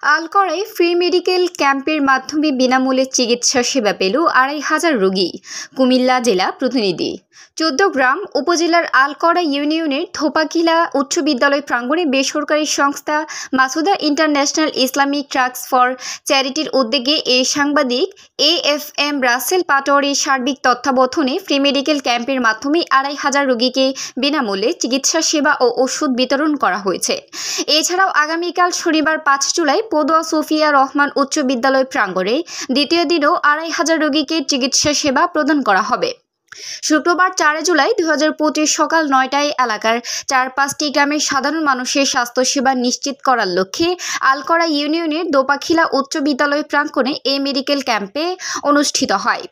আলকরায় free medical ক্যাম্পের মাধ্যমে বিনামূল্যে চিকিৎসা সেবা পেল ২৫০০ রোগী। কুমিল্লা জেলা প্রতিনিধি। চৌদ্দগ্রাম উপজেলার আলকরা ইউনিয়নের থোপাখিলা উচ্চ বিদ্যালয় প্রাঙ্গণে বেসরকারি সংস্থা Masuda international Islamic trust for চ্যারিটির উদ্যোগে সাংবাদিক AFM রাসেল পাটোয়ারির সার্বিক তত্ত্বাবধানে ফ্রি মেডিকেল ক্যাম্পের মাধ্যমে ২৫০০ রোগীকে বিনামূল্যে চিকিৎসা সেবা ও ওষুধ বিতরণ করা হয়েছে। এছাড়াও আগামীকাল শনিবার ৫ জুলাই পদুয়া সুফিয়া রহমান উচ্চ বিদ্যালয় প্রাঙ্গণে দ্বিতীয় দিনও ২৫০০ রোগীকে চিকিৎসা সেবা প্রদান করা হবে। শুক্রবার ৪ জুলাই ২০২৫ সকাল ৯টায় এলাকার ৪-৫টি গ্রামের সাধারণ মানুষের স্বাস্থ্যসেবা নিশ্চিত করার লক্ষ্যে আলকরা ইউনিয়নের দোপাখিলা উচ্চ বিদ্যালয় প্রাঙ্গণে এই মেডিকেল ক্যাম্পে অনুষ্ঠিত হয়।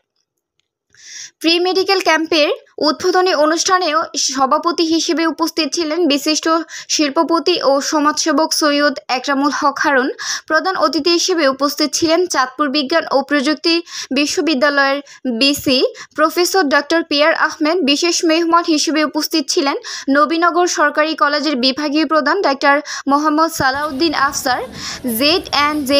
প্রি মেডিকেল ক্যাম্পের উদ্বোধনী অনুষ্ঠানেও সভাপতি হিসেবে উপস্থিত ছিলেন বিশিষ্ট শিল্পপতি ও সমাজসেবক সৈয়দ একরামুল হক হারুন। প্রধান অতিথি হিসেবে উপস্থিত ছিলেন চাঁদপুর বিজ্ঞান ও প্রযুক্তি বিশ্ববিদ্যালয়ের VC professor doctor Piar Ahmed. বিশেষ মেহমান হিসেবে উপস্থিত ছিলেন নবীনগর সরকারি কলেজের বিভাগীয় প্রধান doctor Mohammad Salauddin Afsar. Z&Z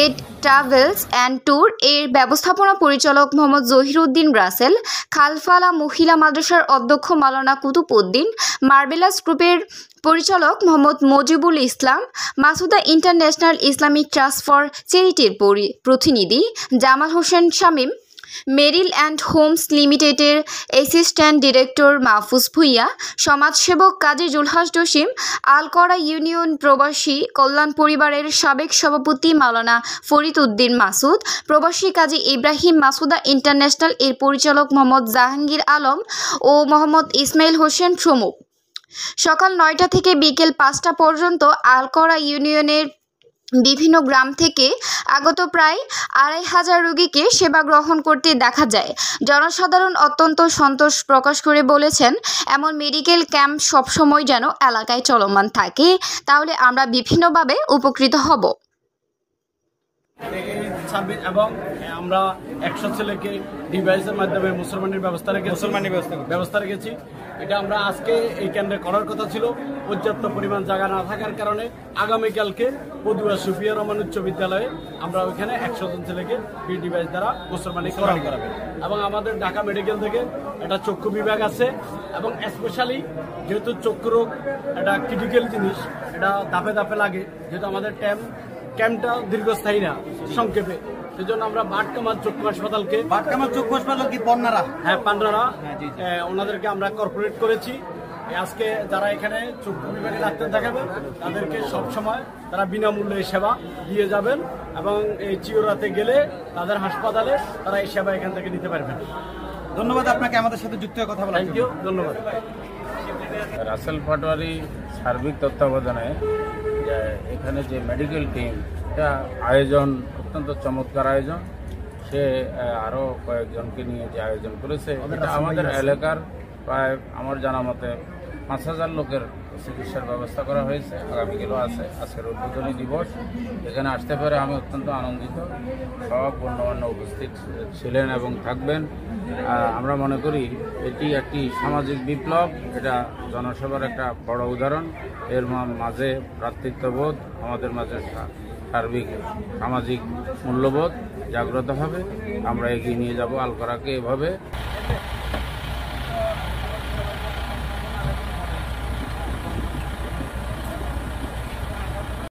travels and tour এর ব্যবস্থাপনা পরিচালক মোহাম্মদ জহিরুদ্দিন রাসেল, খালফালা মহিলা মাদ্রাসার অধ্যক্ষ মাওলানা কুতুব উদ্দিন, মার্বেলাস গ্রুপের পরিচালক Mohammad Majibul Islam, Masuda international Islamic trust for চ্যারিটির প্রতিনিধি Jamal Hossain Shamim, Meril and Homes লিমিটেডের অ্যাসিস্ট্যান্ট ডিরেক্টর মাহফুজ ভুইয়া, সমাজসেবক কাজী জুলহাস জসিম, আলকরা ইউনিয়ন প্রবাসী কল্যাণ পরিবারের সাবেক সভাপতি মাওলানা ফরিদ উদ্দিন মাসুদ, প্রবাসী কাজী ইব্রাহিম, মাসুদা ইন্টারন্যাশনাল এর পরিচালক মোহাম্মদ জাহাঙ্গীর আলম ও মোহাম্মদ ইসমাইল হোসেন প্রমুখ। সকাল ৯টা থেকে বিকেল ৫টা পর্যন্ত আলকরা ইউনিয়নের বিভিন্ন গ্রাম থেকে আগত প্রায় ২৫০০ রোগীকে সেবা গ্রহণ করতে দেখা যায়। জনসাধারণ অত্যন্ত সন্তোষ প্রকাশ করে বলেছেন, এমন মেডিকেল ক্যাম্প সবসময় যেন এলাকায় চলমান থাকে, তাহলে আমরা বিভিন্নভাবে উপকৃত হব। এবং আমরা ১০০ ছেলেকে ডিভাইসের মাধ্যমে মুসলমানের ব্যবস্থা রেখেছি। এটা আমরা আজকে এই কেন্দ্রে করার কথা ছিল, পর্যাপ্ত পরিমাণ জায়গা না থাকার কারণে আগামীকালকে পদুয়া সুফিয়া রহমান উচ্চ বিদ্যালয়ে আমরা ওইখানে ১০০ জন ছেলেকে এই ডিভাইস দ্বারা মুসলমানি করাবে। এবং আমাদের ঢাকা মেডিকেল থেকে একটা চক্ষু বিভাগ আছে, এবং স্পেশালি যেহেতু চক্ষু রোগ একটা ক্রিটিক্যাল জিনিস, এটা ধাপে ধাপে লাগে, যেহেতু আমাদের ক্যাম্পটা দীর্ঘস্থায়ী না, সংক্ষেপে, সেই জন্য আমরা বাটকামার চক্ষু হাসপাতালকে কি পান্নারা ওনাদেরকে আমরা কর্পোরেট করেছি। আজকে যারা এখানে চক্ষু বিভাগে ডাক্তার দেখাবে তাদেরকে সবসময় তারা বিনামূল্যে সেবা দিয়ে যাবেন, এবং এই চিওরাতে গেলে তাদের হাসপাতালে তারা এই সেবা এখান থেকে নিতে পারবেন। ধন্যবাদ আপনাকে আমাদের সাথে যুক্ত হয়ে কথা বলার জন্য। থ্যাংক ইউ, ধন্যবাদ। রাসেল পাটোয়ারি সার্বিক তত্ত্বাবধানে এখানে যে মেডিকেল টিম, এটা আয়োজন অত্যন্ত চমৎকার আয়োজন। সে আরও কয়েকজনকে নিয়ে যে আয়োজন করেছে, এটা আমাদের এলাকার প্রায় আমার জানা মতে ৫০০০ লোকের চিকিৎসার ব্যবস্থা করা হয়েছে। আগামীকালও আছে, আজকের উদ্বোধনী দিবস। এখানে আসতে পেরে আমি অত্যন্ত আনন্দিত। সব গণ্যমান্য উপস্থিত ছিলেন এবং থাকবেন। আমরা মনে করি এটি একটি সামাজিক বিপ্লব, এটা জনসেবার একটা বড় উদাহরণ। এর মাঝে ভ্রাতৃত্ববোধ, আমাদের মাঝে সার্বিক সামাজিক মূল্যবোধ জাগ্রত হবে। আমরা এগিয়ে নিয়ে যাব আলকরাকে এভাবে।